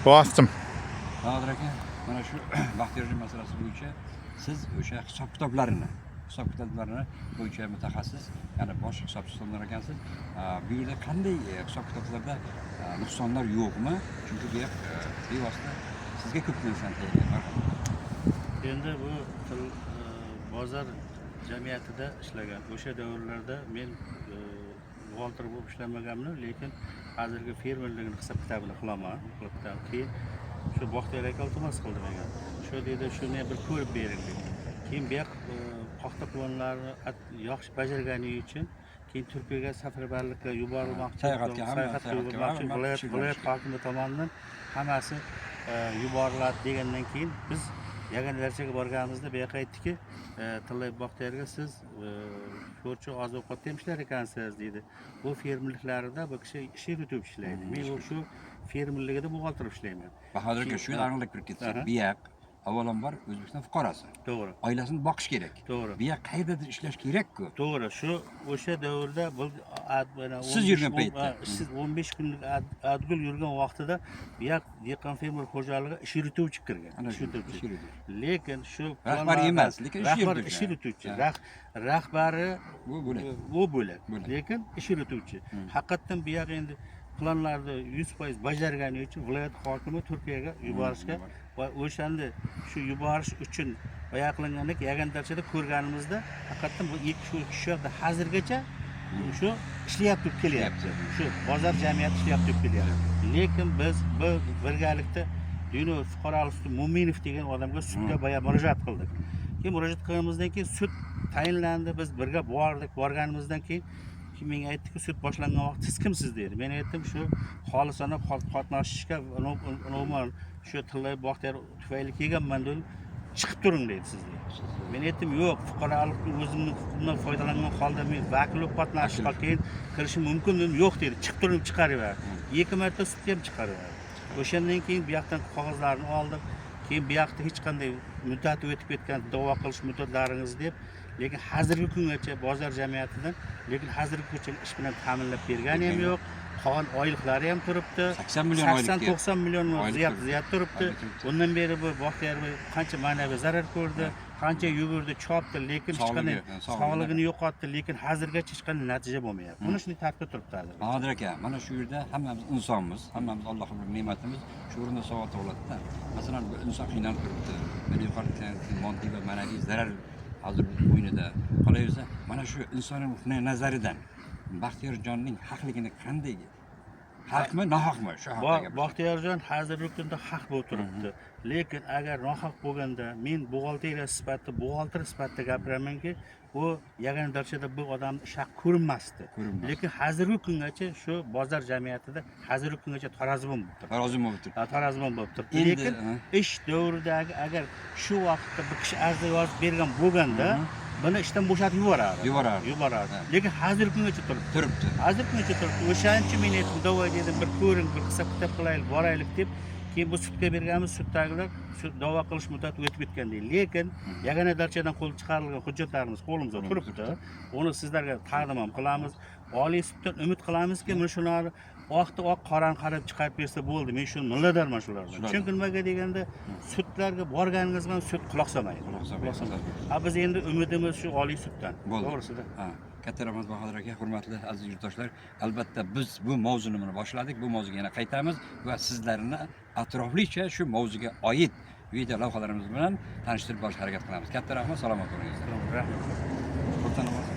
Bosdim. Bahadır aka, mana shu Baxtiyorjon masalasi bo'yicha siz o'sha hisob-kitoblarini bo'yicha mutaxassis, ya'ni bosh hisobchi hisoblanar ekansiz. Bu yerda qanday hisob-kitoblarda nuqsonlar yo'qmi? Chunki bu bevosita sizga ko'p narsa tayyorlayman. Endi bu bozor jamiyatida ishlagan o'sha davrlarda men buxgalter bo'lib ishlamaganman, lekin hozirgi fermerlikni hisob-kitobini qilaman. Keyin shu Baxtiyor aka iltimos qildi menga. Shu dedi, shuni bir ko'rib bering dedi. Keyin bu yoq paxta planlarini yaxshi bajargani uchun keyin Turkiyaga safarbarlikka yuborilmoqchi, sayohatga viloyat hokimi tomonidan hammasi yuboriladi degandan keyin biz yagona darajaga borganimizda bu yoqqa aytdiki, Tillay Baxtiyorga siz sho'rchi oziq-ovqat ham ishlar ekansiz dedi. Bu fermerliklarida bu kishi ish yuritib ishlaydi. Men shu fermerligida buxgalter ishlayman. Bahodir aka, shuni aniqlik kirib ketsa, bu yoq avvalambor O'zbekiston fuqarosi. To'g'ri. Oilasini boqish kerak. To'g'ri. Bu yoq qayerdadir ishlash kerak-ku. To'g'ri. Shu o'sha davrda siz yurgan paytda, siz 15 kunlik adgul yurgan vaqtida bu yoq dehqon fermer xo'jaligi ish yurituvchi kirgan. Lekin shu rahbar emas, lekin ish yurituvchi. Rahbari bu bo'lak. Lekin ish yurituvchi. Haqiqatan bu yoq endi planlarni 100% bajargani uchun viloyat hokimi Turkiyaga yuborishga va o'shanda shu yuborish uchun oyoqlanganlik yagona darajada ko'rganimizda haqiqatan bu ikki kishi hozirgacha shu ishlayapti kelyapti. Shu bozor jamiyati ishlayapti kelyapti. Lekin biz bu birgalikda Dino fuqarolik Mo'minov degan odamga sudga murojaat qildik. Keyin murojaat qilganimizdan keyin sud tayinlandi. Biz birga borganimizdan keyin menga aytdiki, sud boshlangan vaqt siz kimsiz dedi. Men aytdim, shu xolisona qatnashishga umuman shu Tillay Baxtiyor tufayli kelganman dedim. Chiqib turing dedi sizga. Men aytdim, yo'q, fuqarolikning o'zimning huquqimdan foydalangan holda men vakil bo'lib qatnashishga keyin kirishim mumkin dedim. Yo'q dedi. Chiqib turing, chiqaraver. 2 marta sudga ham chiqaraver. O'shandan keyin bu yoqdan qog'ozlarni oldim. Keyin bu yoqda hech qanday muddat o'tib ketgan da'vo qilish muddatlaringiz deb, lekin hozirgi kungacha bozor jamiyatidan, lekin hozirgi kungacha ish bilan ta'minlab bergani ham yo'q. Qolgan oyliklari ham turibdi. 80 million oylik. 80-90 million ziyod turibdi. Bundan beri bu Baxtiyor qancha ma'naviy zarar ko'rdi, qancha yugurdi, chopdi, lekin hech qanday sog'ligini yo'qotdi, lekin hozirgacha hech qanday natija bo'lmayapti. Buni shunday tartibda turibdi hozir. Bahodir aka, mana shu yerda hammamiz insonmiz, hammamiz Allohning bir ne'matimiz. Shu o'rinda savol tug'iladi-da. Masalan, bu inson qiynalib turibdi. Mana yuqorida moddiy va ma'naviy zarar hozir bo'ynida qolaversa, mana shu insonning nazaridan Baxtiyorjonning haqligini qanday, haqmi, nohaqmi shu haqda? Baxtiyorjon hozirgi kunda haq bo'lib turibdi. Lekin agar nohaq bo'lganda men buxgalteriya sifatida gapiramanki, u yagona darajada bu odamning ish haqi ko'rinmasdi. Lekin hozirgi kungacha shu bozor jamiyatida hozirgi kungacha tarozibon bo'lib turibdi. Lekin ish davridagi agar shu vaqtda bir kishi arza yozib bergan bo'lganda buni ishdan bo'shatib yuborardi. Lekin hozirgi kungacha turibdi. O'shaning uchun men aytdim, "Davay dedim, bir ko'ring, bir hisob-kitob qilaylik, boraylik" deb. Keyin bu sudga berganmiz, suddagilar shu da'vo qilish muddati o'tib ketgan deydi. Lekin yagona darajadan qo'l chiqarilgan hujjatlarimiz qo'limizda turibdi. Uni sizlarga taqdim ham qilamiz. Oliy suddan umid qilamizki, mana shularni oq qorani qarab chiqarib bersa bo'ldi. Men shuni minnatdorman shularga. Chunki nimaga deganda sudlarga borganingiz bilan sud quloq solmaydi. Biz endi umidimiz shu oliy suddan. To'g'risida. Katta rahmat Bahodir aka, hurmatli aziz yurtdoshlar. Albatta biz bu mavzuni boshladik. Bu mavzuga yana qaytamiz va sizlarni atroflicha shu mavzuga oid video lavhalarimiz bilan tanishtirib borishga harakat qilamiz. Katta rahmat, salomat bo'linglar. Rahmat.